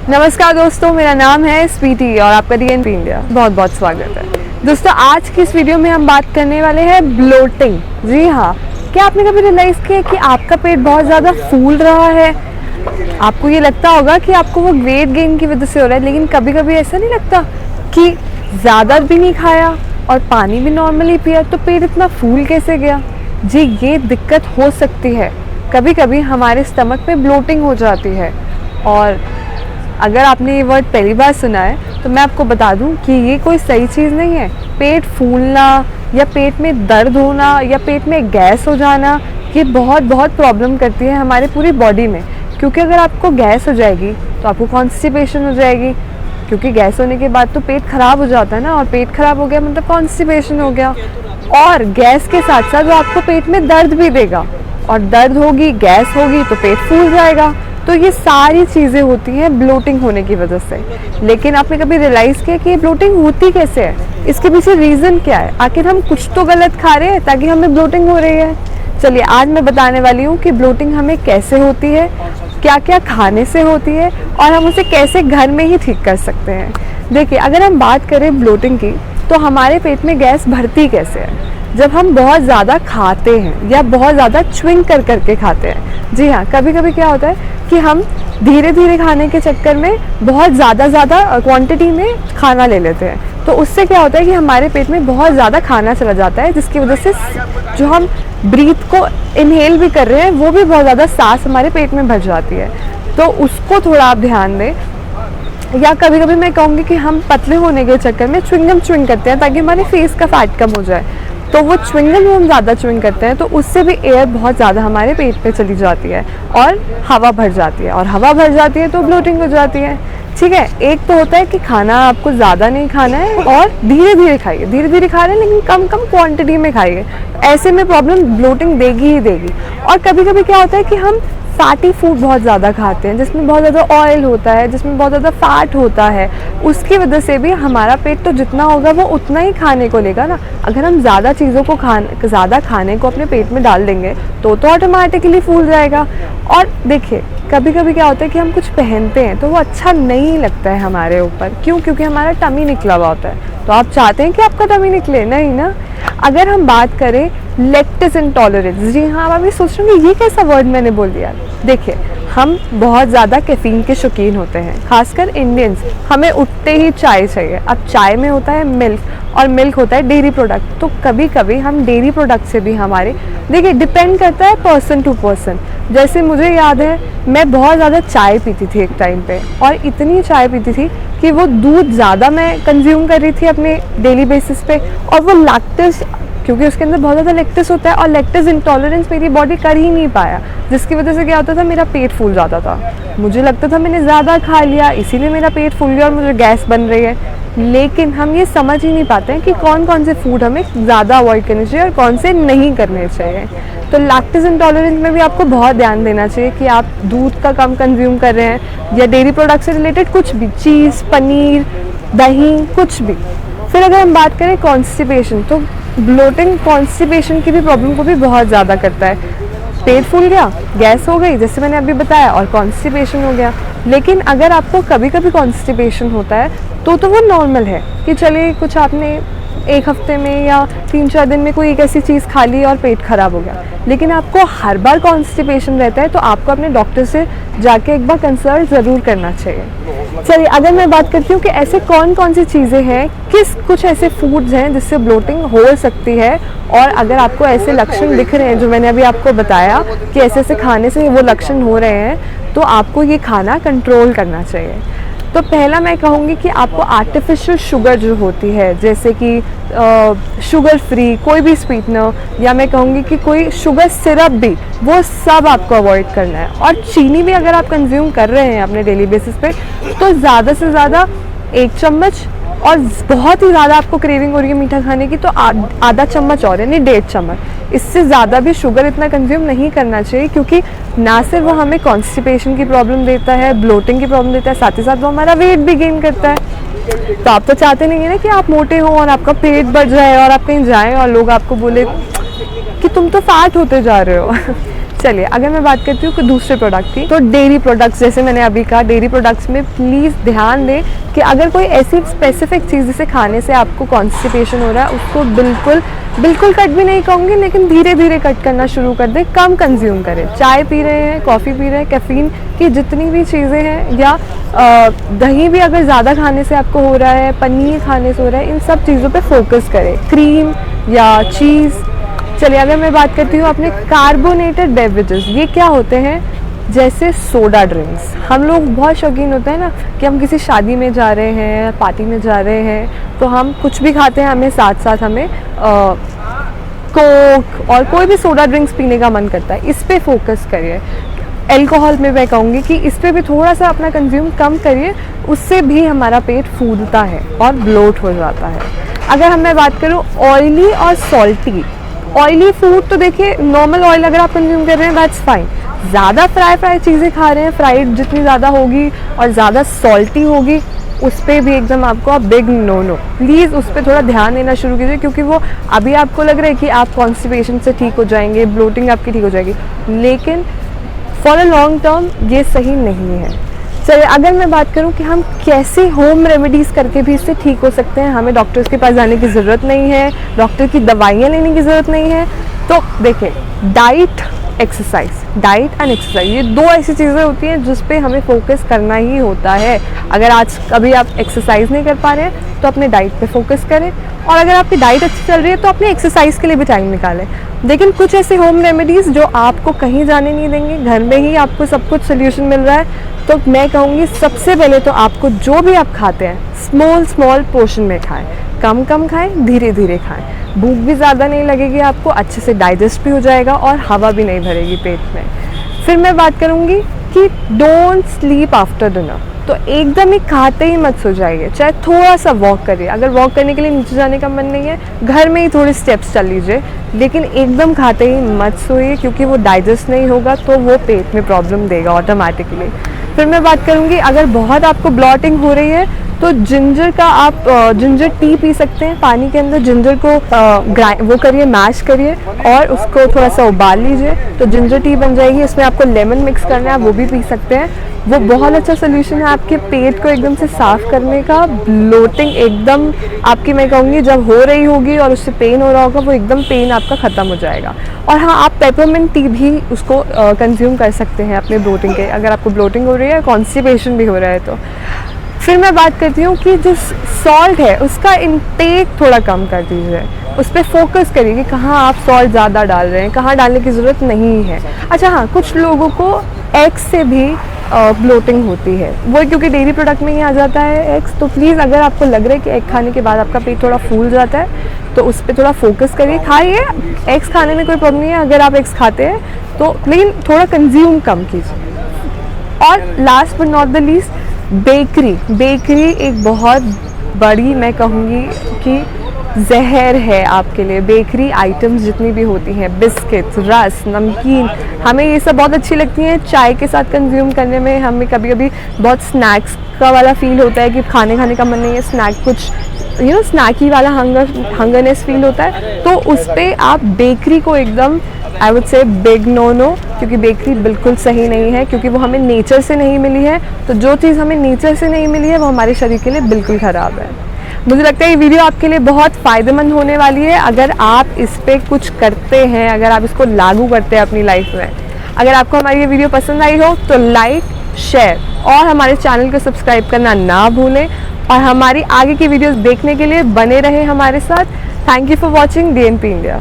नमस्कार दोस्तों, मेरा नाम है स्वीटी और आपका DNP इंडिया बहुत बहुत स्वागत है। दोस्तों, आज की इस वीडियो में हम बात करने वाले हैं ब्लोटिंग। जी हाँ, क्या आपने कभी रियलाइज़ किया कि आपका पेट बहुत ज़्यादा फूल रहा है? आपको ये लगता होगा कि आपको वो वेट गेन की वजह से हो रहा है, लेकिन कभी कभी ऐसा नहीं लगता कि ज़्यादा भी नहीं खाया और पानी भी नॉर्मली पिया तो पेट इतना फूल कैसे गया? जी, ये दिक्कत हो सकती है। कभी कभी हमारे स्टमक में ब्लोटिंग हो जाती है और अगर आपने ये वर्ड पहली बार सुना है तो मैं आपको बता दूं कि ये कोई सही चीज़ नहीं है। पेट फूलना या पेट में दर्द होना या पेट में गैस हो जाना, ये बहुत बहुत प्रॉब्लम करती है हमारे पूरी बॉडी में। क्योंकि अगर आपको गैस हो जाएगी तो आपको कॉन्स्टिपेशन हो जाएगी, क्योंकि गैस होने के बाद तो पेट खराब हो जाता है ना, और पेट खराब हो गया मतलब कॉन्स्टिपेशन हो गया। और गैस के साथ साथ वो आपको पेट में दर्द भी देगा, और दर्द होगी, गैस होगी तो पेट फूल जाएगा। तो ये सारी चीज़ें होती हैं ब्लोटिंग होने की वजह से। लेकिन आपने कभी रियलाइज़ किया कि ये ब्लोटिंग होती कैसे है? इसके पीछे रीज़न क्या है? आखिर हम कुछ तो गलत खा रहे हैं ताकि हमें ब्लोटिंग हो रही है। चलिए, आज मैं बताने वाली हूँ कि ब्लोटिंग हमें कैसे होती है, क्या क्या खाने से होती है और हम उसे कैसे घर में ही ठीक कर सकते हैं। देखिए, अगर हम बात करें ब्लोटिंग की तो हमारे पेट में गैस भरती कैसे है? जब हम बहुत ज़्यादा खाते हैं या बहुत ज़्यादा च्विंग कर करके खाते हैं। जी हाँ, कभी कभी क्या होता है कि हम धीरे धीरे खाने के चक्कर में बहुत ज़्यादा क्वांटिटी में खाना ले लेते हैं, तो उससे क्या होता है कि हमारे पेट में बहुत ज़्यादा खाना चला जाता है, जिसकी वजह से जो हम ब्रीथ को इनहेल भी कर रहे हैं वो भी बहुत ज़्यादा सांस हमारे पेट में भर जाती है। तो उसको थोड़ा आप ध्यान दें। या कभी कभी मैं कहूँगी कि हम पतले होने के चक्कर में च्विंगम च्विंग करते हैं ताकि हमारे फेस का फैट कम हो जाए। तो वो च्विंगम हम ज़्यादा च्विंग करते हैं तो उससे भी एयर बहुत ज़्यादा हमारे पेट पे चली जाती है और हवा भर जाती है, और हवा भर जाती है तो ब्लोटिंग हो जाती है। ठीक है, एक तो होता है कि खाना आपको ज़्यादा नहीं खाना है और धीरे धीरे खाइए। धीरे धीरे खा रहे हैं लेकिन कम कम क्वांटिटी में खाइए, ऐसे में प्रॉब्लम ब्लोटिंग देगी ही देगी। और कभी कभी क्या होता है कि हम फैटी फूड बहुत ज़्यादा खाते हैं, जिसमें बहुत ज़्यादा ऑयल होता है, जिसमें बहुत ज़्यादा फैट होता है। उसकी वजह से भी हमारा पेट तो जितना होगा वो उतना ही खाने को लेगा ना। अगर हम ज़्यादा चीज़ों को ज़्यादा खाने को अपने पेट में डाल देंगे तो ऑटोमेटिकली फूल जाएगा। और देखिए, कभी कभी क्या होता है कि हम कुछ पहनते हैं तो वो अच्छा नहीं लगता है हमारे ऊपर। क्यों? क्योंकि हमारा टमी निकला हुआ होता है। तो आप चाहते हैं कि आपका टमी निकले? नहीं ना। अगर हम बात करें लैक्टोज इंटॉलरेंस, जी हाँ, आप अभी सोच रहे होंगे ये कैसा वर्ड मैंने बोल दिया। देखिए, हम बहुत ज़्यादा कैफीन के शौकीन होते हैं, खासकर इंडियंस। हमें उठते ही चाय चाहिए। अब चाय में होता है मिल्क और मिल्क होता है डेयरी प्रोडक्ट। तो कभी कभी हम डेयरी प्रोडक्ट से भी हमारे, देखिए, डिपेंड करता है पर्सन टू पर्सन। जैसे मुझे याद है, मैं बहुत ज़्यादा चाय पीती थी एक टाइम पे, और इतनी चाय पीती थी कि वो दूध ज़्यादा मैं कंज्यूम कर रही थी अपने डेली बेसिस पे, और वो लैक्टोज, क्योंकि उसके अंदर बहुत ज़्यादा लैक्टोज होता है, और लैक्टोज इंटॉलरेंस मेरी बॉडी कर ही नहीं पाया, जिसकी वजह से क्या होता था, मेरा पेट फूल जाता था। मुझे लगता था मैंने ज़्यादा खा लिया इसीलिए मेरा पेट फूल गया और मुझे गैस बन रही है। लेकिन हम ये समझ ही नहीं पाते हैं कि कौन कौन से फूड हमें ज़्यादा अवॉइड करने चाहिए और कौन से नहीं करने चाहिए। तो लैक्टोज इंटॉलरेंस में भी आपको बहुत ध्यान देना चाहिए कि आप दूध का कम कंज्यूम कर रहे हैं या डेयरी प्रोडक्ट से रिलेटेड कुछ भी, चीज़, पनीर, दही, कुछ भी। फिर अगर हम बात करें कॉन्स्टिपेशन, तो ब्लोटिंग कॉन्स्टिपेशन की भी प्रॉब्लम को भी बहुत ज़्यादा करता है। पेट फूल गया, गैस हो गई जैसे मैंने अभी बताया, और कॉन्स्टिपेशन हो गया। लेकिन अगर आपको कभी कभी कॉन्स्टिपेशन होता है तो वो नॉर्मल है कि चलिए कुछ आपने एक हफ्ते में या 3-4 दिन में कोई एक ऐसी चीज़ खा ली और पेट खराब हो गया। लेकिन आपको हर बार कॉन्स्टिपेशन रहता है तो आपको अपने डॉक्टर से जाके एक बार कंसल्ट ज़रूर करना चाहिए। चलिए, अगर मैं बात करती हूँ कि ऐसे कौन कौन सी चीज़ें हैं, कुछ ऐसे फूड्स हैं जिससे ब्लोटिंग हो सकती है, और अगर आपको ऐसे लक्षण दिख रहे हैं जो मैंने अभी आपको बताया कि ऐसे ऐसे खाने से वो लक्षण हो रहे हैं, तो आपको ये खाना कंट्रोल करना चाहिए। तो पहला मैं कहूँगी कि आपको आर्टिफिशियल शुगर जो होती है, जैसे कि शुगर फ्री कोई भी स्वीटनर, या मैं कहूँगी कि कोई शुगर सिरप भी, वो सब आपको अवॉइड करना है। और चीनी भी अगर आप कंज्यूम कर रहे हैं अपने डेली बेसिस पे तो ज़्यादा से ज़्यादा 1 चम्मच, और बहुत ही ज़्यादा आपको क्रेविंग हो रही है मीठा खाने की तो आधा चम्मच और, यानी 1.5 चम्मच। इससे ज़्यादा भी शुगर इतना कंज्यूम नहीं करना चाहिए, क्योंकि ना सिर्फ वो हमें कॉन्स्टिपेशन की प्रॉब्लम देता है, ब्लोटिंग की प्रॉब्लम देता है, साथ ही साथ वो हमारा वेट भी गेन करता है। तो आप तो चाहते नहीं है ना कि आप मोटे हो और आपका पेट बढ़ जाए और आप कहीं जाएं और लोग आपको बोले कि तुम तो फैट होते जा रहे हो। चलिए, अगर मैं बात करती हूँ कि दूसरे प्रोडक्ट की, तो डेयरी प्रोडक्ट्स, जैसे मैंने अभी कहा, डेयरी प्रोडक्ट्स में प्लीज़ ध्यान दें कि अगर कोई ऐसी स्पेसिफिक चीज़ जिसे खाने से आपको कॉन्स्टिपेशन हो रहा है, उसको बिल्कुल कट भी नहीं कहूँगी, लेकिन धीरे धीरे कट करना शुरू कर दें, कम कंज्यूम करें। चाय पी रहे हैं, कॉफ़ी पी रहे हैं, कैफ़ीन की जितनी भी चीज़ें हैं, या दही भी अगर ज़्यादा खाने से आपको हो रहा है, पनीर खाने से हो रहा है, इन सब चीज़ों पे फोकस करें, क्रीम या चीज़। चलिए, अगर मैं बात करती हूँ अपने कार्बोनेटेड बेवरेजेस, ये क्या होते हैं? जैसे सोडा ड्रिंक्स। हम लोग बहुत शौकीन होते हैं ना कि हम किसी शादी में जा रहे हैं, पार्टी में जा रहे हैं, तो हम कुछ भी खाते हैं, हमें साथ साथ हमें कोक और कोई भी सोडा ड्रिंक्स पीने का मन करता है। इस पे फोकस करिए। अल्कोहल में मैं कहूँगी कि इस पे भी थोड़ा सा अपना कंज्यूम कम करिए, उससे भी हमारा पेट फूलता है और ब्लोट हो जाता है। अगर मैं बात करूँ ऑयली और सॉल्टी, ऑयली फूड तो देखिए, नॉर्मल ऑयल अगर आप कंज्यूम कर रहे हैं दैट्स फाइन। ज़्यादा फ्राई चीज़ें खा रहे हैं, फ्राइड जितनी ज़्यादा होगी और ज़्यादा सॉल्टी होगी, उस पर भी एकदम आपको बिग नो। प्लीज़ उस पर थोड़ा ध्यान देना शुरू कीजिए, क्योंकि वो अभी आपको लग रहा है कि आप कॉन्स्टिपेशन से ठीक हो जाएंगे, ब्लोटिंग आपकी ठीक हो जाएगी, लेकिन फॉर अ लॉन्ग टर्म ये सही नहीं है। चलिए, अगर मैं बात करूं कि हम कैसे होम रेमेडीज़ करके भी इससे ठीक हो सकते हैं, हमें डॉक्टर्स के पास जाने की ज़रूरत नहीं है, डॉक्टर की दवाइयाँ लेने की ज़रूरत नहीं है। तो देखिए, डाइट एंड एक्सरसाइज, ये दो ऐसी चीज़ें होती हैं जिस पे हमें फोकस करना ही होता है। अगर आज कभी आप एक्सरसाइज नहीं कर पा रहे हैं तो अपने डाइट पे फोकस करें, और अगर आपकी डाइट अच्छी चल रही है तो अपने एक्सरसाइज के लिए भी टाइम निकालें। लेकिन कुछ ऐसे होम रेमेडीज़ जो आपको कहीं जाने नहीं देंगे, घर में ही आपको सब कुछ सोल्यूशन मिल रहा है, तो मैं कहूँगी सबसे पहले तो आपको जो भी आप खाते हैं स्मॉल पोर्शन में खाएं, कम खाएं, धीरे धीरे खाएं। भूख भी ज़्यादा नहीं लगेगी आपको, अच्छे से डाइजेस्ट भी हो जाएगा और हवा भी नहीं भरेगी पेट में। फिर मैं बात करूँगी कि डोंट स्लीप आफ्टर डिनर। तो एकदम ही खाते ही मत सो जाइए, चाहे थोड़ा सा वॉक करिए। अगर वॉक करने के लिए नीचे जाने का मन नहीं है, घर में ही थोड़े स्टेप्स चल लीजिए, लेकिन एकदम खाते ही मत सोइए, क्योंकि वो डाइजेस्ट नहीं होगा तो वो पेट में प्रॉब्लम देगा ऑटोमेटिकली। फिर मैं बात करूँगी, अगर बहुत आपको ब्लॉटिंग हो रही है तो जिंजर का आप जिंजर टी पी सकते हैं। पानी के अंदर जिंजर को वो करिए, मैश करिए और उसको थोड़ा सा उबाल लीजिए, तो जिंजर टी बन जाएगी। इसमें आपको लेमन मिक्स करना है, वो भी पी सकते हैं। वो बहुत अच्छा सोल्यूशन है आपके पेट को एकदम से साफ़ करने का। ब्लोटिंग एकदम आपकी, मैं कहूँगी, जब हो रही होगी और उससे पेन हो रहा होगा, वो एकदम पेन आपका ख़त्म हो जाएगा। और हाँ, आप पेपरमिंट टी भी उसको कंज्यूम कर सकते हैं अपने ब्लोटिंग के, अगर आपको ब्लोटिंग हो रही है, कॉन्स्टिपेशन भी हो रहा है तो। फिर मैं बात करती हूँ कि जो सॉल्ट है उसका इंटेक थोड़ा कम कर दीजिए, उस पर फोकस करिए कि कहाँ आप सॉल्ट ज़्यादा डाल रहे हैं, कहाँ डालने की ज़रूरत नहीं है। अच्छा हाँ, कुछ लोगों को एग्स से भी ब्लोटिंग होती है, वो क्योंकि डेयरी प्रोडक्ट में ही आ जाता है एग्स। तो प्लीज़, अगर आपको लग रहा है कि एग खाने के बाद आपका पेट थोड़ा फूल जाता है, तो उस पर थोड़ा फोकस करिए। खाइए, एग्स खाने में कोई प्रॉब्लम नहीं है अगर आप एग्स खाते हैं तो, लेकिन थोड़ा कंज्यूम कम कीजिए। और last but not the least, bakery एक बहुत बड़ी, मैं कहूँगी कि जहर है आपके लिए। बेकरी आइटम्स जितनी भी होती हैं, बिस्किट्स, रस, नमकीन, हमें ये सब बहुत अच्छी लगती हैं चाय के साथ कंज्यूम करने में। हमें कभी कभी बहुत स्नैक्स का वाला फील होता है कि खाने का मन नहीं है, स्नैक कुछ स्नैकी वाला हंगरनेस फील होता है, तो उस पर आप बेकरी को एकदम, I would say, big no, क्योंकि बेकरी बिल्कुल सही नहीं है, क्योंकि वो हमें नेचर से नहीं मिली है। तो जो चीज़ हमें नेचर से नहीं मिली है वो हमारे शरीर के लिए बिल्कुल ख़राब है। मुझे लगता है ये वीडियो आपके लिए बहुत फ़ायदेमंद होने वाली है अगर आप इस पर कुछ करते हैं, अगर आप इसको लागू करते हैं अपनी लाइफ में। अगर आपको हमारी ये वीडियो पसंद आई हो तो लाइक, शेयर और हमारे चैनल को सब्सक्राइब करना ना भूलें, और हमारी आगे की वीडियोस देखने के लिए बने रहें हमारे साथ। Thank you for watching DNP India.